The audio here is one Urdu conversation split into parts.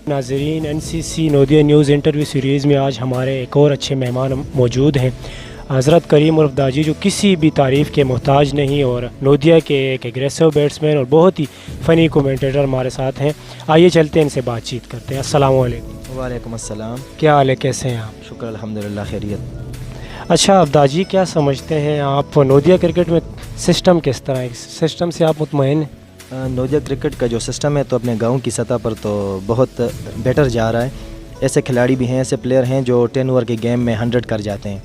ناظرین NCC نودیہ نیوز انٹرویو سیریز میں آج ہمارے ایک اور اچھے مہمان موجود ہیں، حضرت کریم عرف داجی، جو کسی بھی تعریف کے محتاج نہیں اور نودیہ کے ایک ایگریسو بیٹسمین اور بہت ہی فنی کومنٹیٹر ہمارے ساتھ ہیں۔ آئیے چلتے ہیں ان سے بات چیت کرتے ہیں۔ السلام علیکم۔ وعلیکم السلام۔ کیا حال ہے، کیسے ہیں آپ؟ شکر الحمدللہ خیریت۔ اچھا عبداجی، کیا سمجھتے ہیں آپ نودیہ کرکٹ میں سسٹم کس طرح ہے؟ سسٹم سے آپ مطمئن ہیں؟ نودیہ کرکٹ کا جو سسٹم ہے تو اپنے گاؤں کی سطح پر تو بہت بیٹر جا رہا ہے۔ ایسے کھلاڑی بھی ہیں، ایسے پلیئر ہیں جو 10 اوور کے گیم میں 100 کر جاتے ہیں،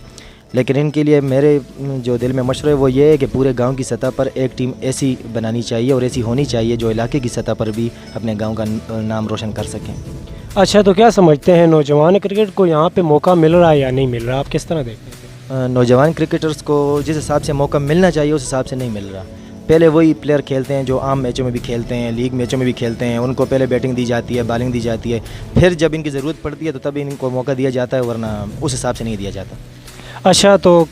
لیکن ان کے لیے میرے جو دل میں مشورہ ہے وہ یہ ہے کہ پورے گاؤں کی سطح پر ایک ٹیم ایسی بنانی چاہیے اور ایسی ہونی چاہیے جو علاقے کی سطح پر بھی اپنے گاؤں کا نام روشن کر سکیں۔ اچھا، تو کیا سمجھتے ہیں نوجوان کرکٹ کو یہاں پہ موقع مل رہا ہے یا نہیں مل رہا؟ آپ کس طرح دیکھتے ہیں؟ نوجوان کرکٹرز کو جس حساب سے موقع ملنا چاہیے اس حساب سے نہیں مل رہا۔ پہلے وہی پلیئر کھیلتے ہیں جو عام میچوں میں بھی کھیلتے ہیں، لیگ میچوں میں بھی کھیلتے ہیں، ان کو پہلے بیٹنگ دی جاتی ہے، بالنگ دی جاتی ہے، پھر جب ان کی ضرورت پڑتی ہے تو تب ان کو موقع دیا جاتا ہے، ورنہ اس حساب سے نہیں دیا جاتا۔ اچھا، تو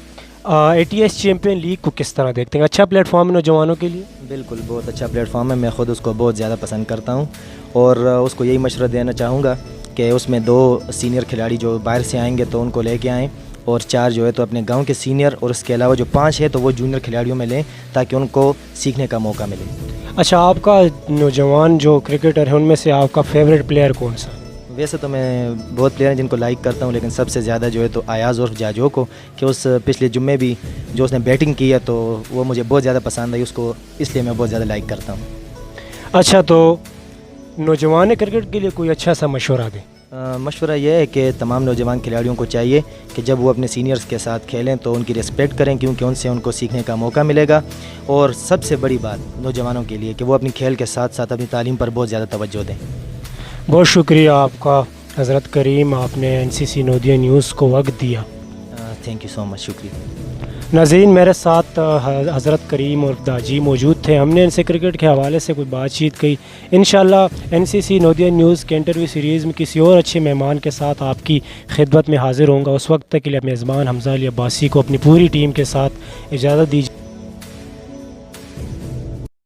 ATS چیمپئن لیگ کو کس طرح دیکھتے ہیں؟ اچھا پلیٹ فارم ہے نوجوانوں کے لیے؟ بالکل، بہت اچھا پلیٹ فارم ہے، میں خود اس کو بہت زیادہ پسند کرتا ہوں اور اس کو یہی مشورہ دینا چاہوں گا کہ اس میں 2 سینئر کھلاڑی جو باہر سے آئیں گے تو ان کو لے کے آئیں، اور 4 جو ہے تو اپنے گاؤں کے سینئر، اور اس کے علاوہ جو 5 ہے تو وہ جونیئر کھلاڑیوں میں لیں تاکہ ان کو سیکھنے کا موقع ملے۔ اچھا، آپ کا نوجوان جو کرکٹر ہے ان میں سے آپ کا فیوریٹ پلیئر کون سا؟ ویسے تو میں بہت پلیئر ہیں جن کو لائک کرتا ہوں، لیکن سب سے زیادہ جو ہے تو ایاز عرف جاجو کو، کہ اس پچھلے جمعے بھی جو اس نے بیٹنگ کی ہے تو وہ مجھے بہت زیادہ پسند آئی، اس کو اس لیے میں بہت زیادہ لائک کرتا ہوں۔ اچھا، تو نوجوان کرکٹ کے لیے کوئی اچھا سا مشورہ دیں۔ مشورہ یہ ہے کہ تمام نوجوان کھلاڑیوں کو چاہیے کہ جب وہ اپنے سینئرز کے ساتھ کھیلیں تو ان کی ریسپیکٹ کریں، کیونکہ ان سے ان کو سیکھنے کا موقع ملے گا، اور سب سے بڑی بات نوجوانوں کے لیے کہ وہ اپنی کھیل کے ساتھ ساتھ اپنی تعلیم پر بہت زیادہ توجہ دیں۔ بہت شکریہ آپ کا حضرت کریم، آپ نے NCC نودیہ نیوز کو وقت دیا۔ تھینک یو سو مچ، شکریہ۔ ناظرین، میرے ساتھ حضرت کریم عرف داجی موجود تھے، ہم نے ان سے کرکٹ کے حوالے سے کوئی بات چیت کی۔ انشاءاللہ NCC نودیہ نیوز کے انٹرویو سیریز میں کسی اور اچھے مہمان کے ساتھ آپ کی خدمت میں حاضر ہوں گا۔ اس وقت تک کے لیے میزبان حمزہ علی عباسی کو اپنی پوری ٹیم کے ساتھ اجازت دیجیے۔